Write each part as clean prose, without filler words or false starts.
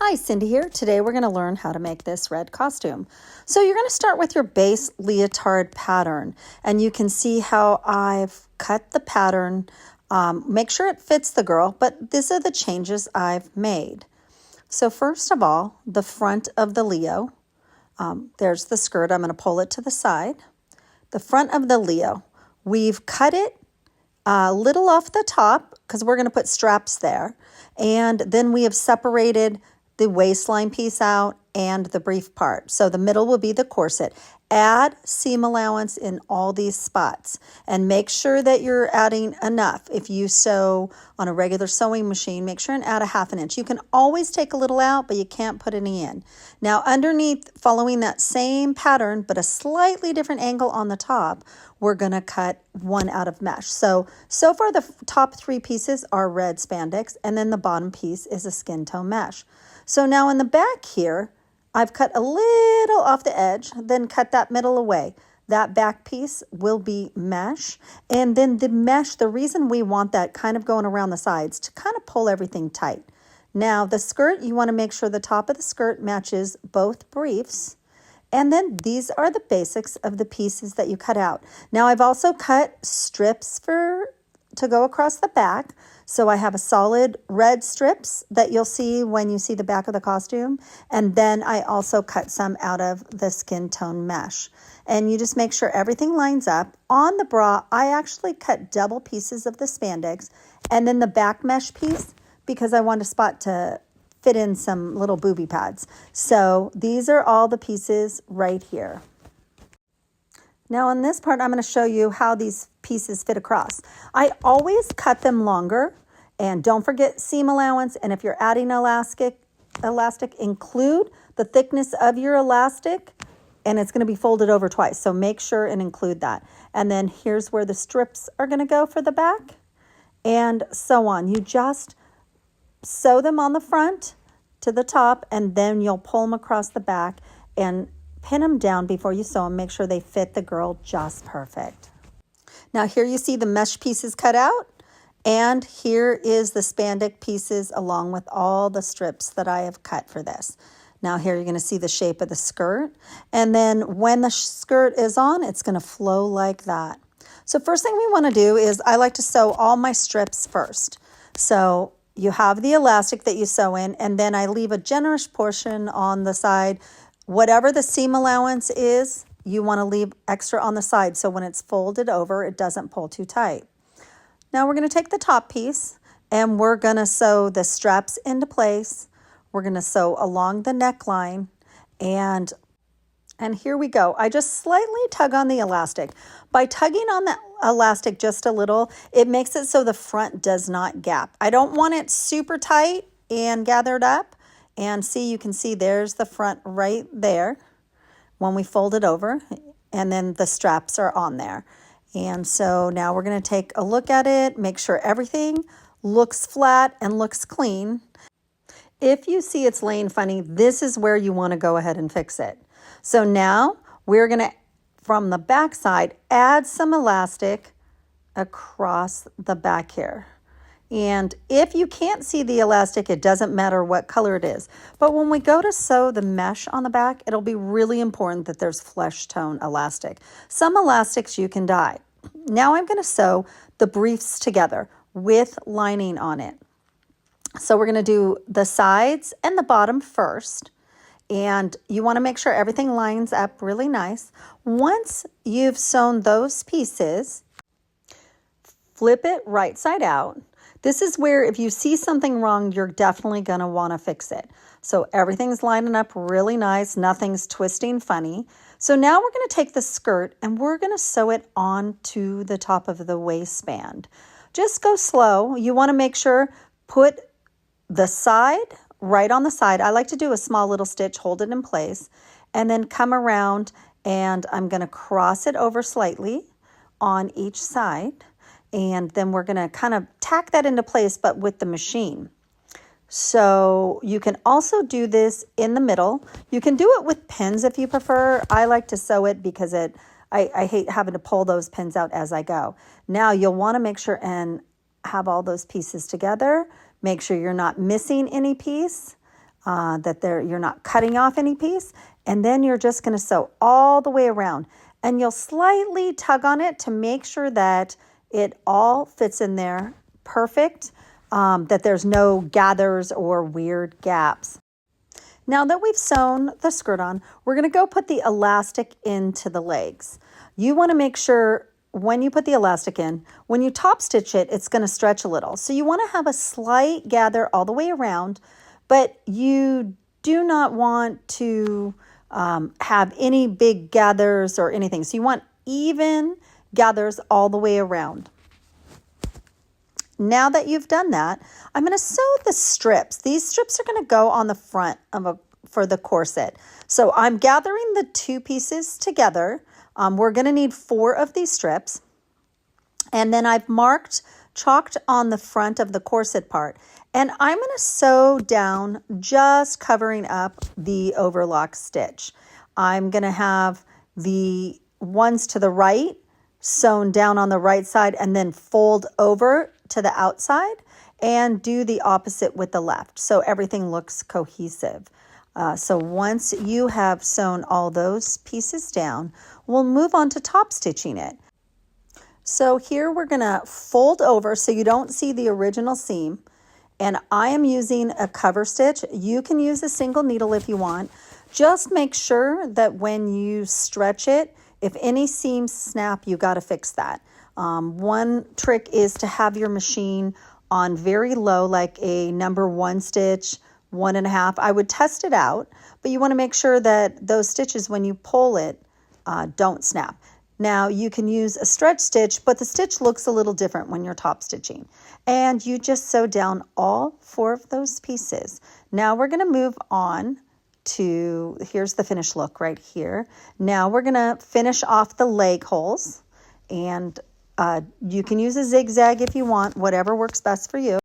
Hi, Cindy here. Today we're going to learn how to make this red costume. So you're going to start with your base leotard pattern, and you can see how I've cut the pattern. Make sure it fits the girl, but these are the changes I've made. So first of all, the front of the Leo, there's the skirt. I'm going to pull it to the side. The front of the Leo, we've cut it a little off the top because we're going to put straps there. And then we have separated the waistline piece out and the brief part. So the middle will be the corset. Add seam allowance in all these spots and make sure that you're adding enough. If you sew on a regular sewing machine, make sure and add a 1/2 inch. You can always take a little out, but you can't put any in. Now underneath, following that same pattern, but a slightly different angle on the top, we're gonna cut one out of mesh. So far the top 3 pieces are red spandex, and then the bottom piece is a skin tone mesh. So now in the back here, I've cut a little off the edge, then cut that middle away. That back piece will be mesh. And then the mesh, the reason we want that kind of going around the sides to kind of pull everything tight. Now the skirt, you want to make sure the top of the skirt matches both briefs. And then these are the basics of the pieces that you cut out. Now I've also cut strips to go across the back. So I have a solid red strips that you'll see when you see the back of the costume. And then I also cut some out of the skin tone mesh. And you just make sure everything lines up. On the bra, I actually cut double pieces of the spandex and then the back mesh piece because I want a spot to fit in some little booby pads. So these are all the pieces right here. Now on this part, I'm going to show you how these pieces fit across. I always cut them longer, and don't forget seam allowance. And if you're adding elastic, include the thickness of your elastic, and it's going to be folded over twice. So make sure and include that. And then here's where the strips are going to go for the back, and so on. You just sew them on the front to the top, and then you'll pull them across the back and pin them down before you sew them. Make sure they fit the girl just perfect. Now here you see the mesh pieces cut out, and here is the spandex pieces along with all the strips that I have cut for this. Now here you're going to see the shape of the skirt, and then when the skirt is on, it's going to flow like that. So first thing we want to do is I like to sew all my strips first. So you have the elastic that you sew in, and then I leave a generous portion on the side. Whatever the seam allowance is, you want to leave extra on the side so when it's folded over, it doesn't pull too tight. Now we're going to take the top piece and we're going to sew the straps into place. We're going to sew along the neckline, and here we go. I just slightly tug on the elastic. By tugging on the elastic just a little, it makes it so the front does not gap. I don't want it super tight and gathered up. And see, you can see there's the front right there when we fold it over, and then the straps are on there. And so now we're going to take a look at it, make sure everything looks flat and looks clean. If you see it's laying funny, this is where you want to go ahead and fix it. So now we're going to, from the back side, add some elastic across the back here. And if you can't see the elastic, it doesn't matter what color it is. But when we go to sew the mesh on the back, it'll be really important that there's flesh tone elastic. Some elastics you can dye. Now I'm going to sew the briefs together with lining on it. So we're going to do the sides and the bottom first. And you want to make sure everything lines up really nice. Once you've sewn those pieces, flip it right side out. This is where if you see something wrong, you're definitely going to want to fix it. So everything's lining up really nice. Nothing's twisting funny. So now we're going to take the skirt and we're going to sew it onto the top of the waistband. Just go slow. You want to make sure, put the side right on the side. I like to do a small little stitch, hold it in place, and then come around, and I'm going to cross it over slightly on each side. And then we're going to kind of tack that into place, but with the machine. So you can also do this in the middle. You can do it with pins if you prefer. I like to sew it because I hate having to pull those pins out as I go. Now you'll want to make sure and have all those pieces together. Make sure you're not missing any piece. you're not cutting off any piece. And then you're just going to sew all the way around. And you'll slightly tug on it to make sure that it all fits in there perfect, that there's no gathers or weird gaps. Now that we've sewn the skirt on, we're going to go put the elastic into the legs. You want to make sure when you put the elastic in, when you top stitch it, it's going to stretch a little. So you want to have a slight gather all the way around, but you do not want to have any big gathers or anything. So you want even gathers all the way around. Now that you've done that, I'm going to sew the strips. These strips are going to go on the front for the corset. So I'm gathering the two pieces together. We're going to need 4 of these strips. And then I've chalked on the front of the corset part. And I'm going to sew down, just covering up the overlock stitch. I'm going to have the ones to the right sewn down on the right side and then fold over to the outside and do the opposite with the left. So everything looks cohesive. So once you have sewn all those pieces down, we'll move on to top stitching it. So here we're going to fold over so you don't see the original seam. And I am using a cover stitch. You can use a single needle if you want. Just make sure that when you stretch it, if any seams snap, you got to fix that. One trick is to have your machine on very low, like a number 1 stitch, 1.5. I would test it out, but you want to make sure that those stitches, when you pull it, don't snap. Now you can use a stretch stitch, but the stitch looks a little different when you're top stitching. And you just sew down all 4 of those pieces. Now we're going to move on to, here's the finished look right here. Now we're going to finish off the leg holes, and you can use a zigzag if you want, whatever works best for you.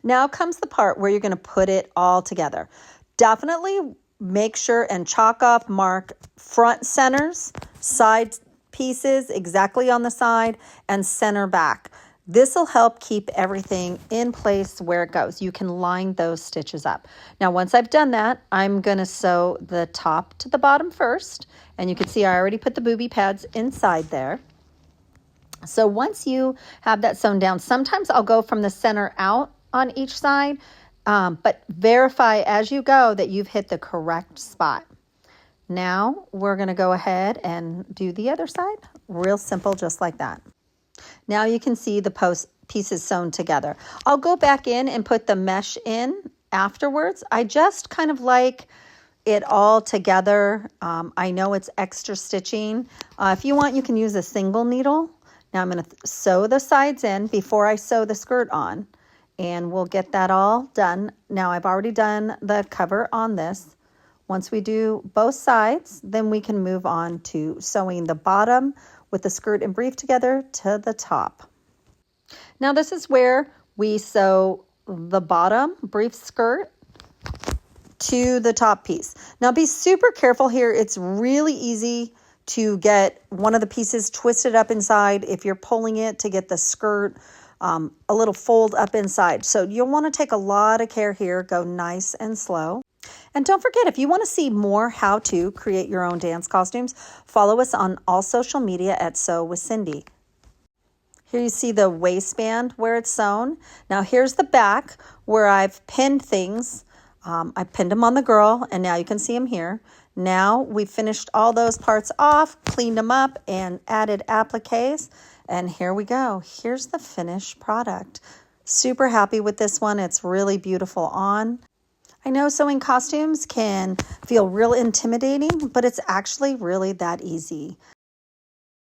Now comes the part where you're going to put it all together. Definitely make sure and chalk off, mark front centers, side pieces exactly on the side, and center back. This will help keep everything in place where it goes. You can line those stitches up. Now, once I've done that, I'm going to sew the top to the bottom first. And you can see I already put the booby pads inside there. So once you have that sewn down, sometimes I'll go from the center out on each side, but verify as you go that you've hit the correct spot. Now we're going to go ahead and do the other side. Real simple, just like that. Now you can see the pieces sewn together. I'll go back in and put the mesh in afterwards. I just kind of like it all together. I know it's extra stitching. If you want, you can use a single needle. Now I'm going to sew the sides in before I sew the skirt on, and we'll get that all done. Now I've already done the cover on this. Once we do both sides, then we can move on to sewing the bottom with the skirt and brief together to the top. Now this is where we sew the bottom brief skirt to the top piece. Now be super careful here. It's really easy to get one of the pieces twisted up inside if you're pulling it to get the skirt a little fold up inside. So you'll want to take a lot of care here. Go nice and slow. And don't forget, if you want to see more how to create your own dance costumes, follow us on all social media at Sew with Cindy. Here you see the waistband where it's sewn. Now here's the back where I've pinned things. I pinned them on the girl, and now you can see them here. Now we've finished all those parts off, cleaned them up, and added appliques. And here we go. Here's the finished product. Super happy with this one. It's really beautiful on. I know sewing costumes can feel real intimidating, but it's actually really that easy.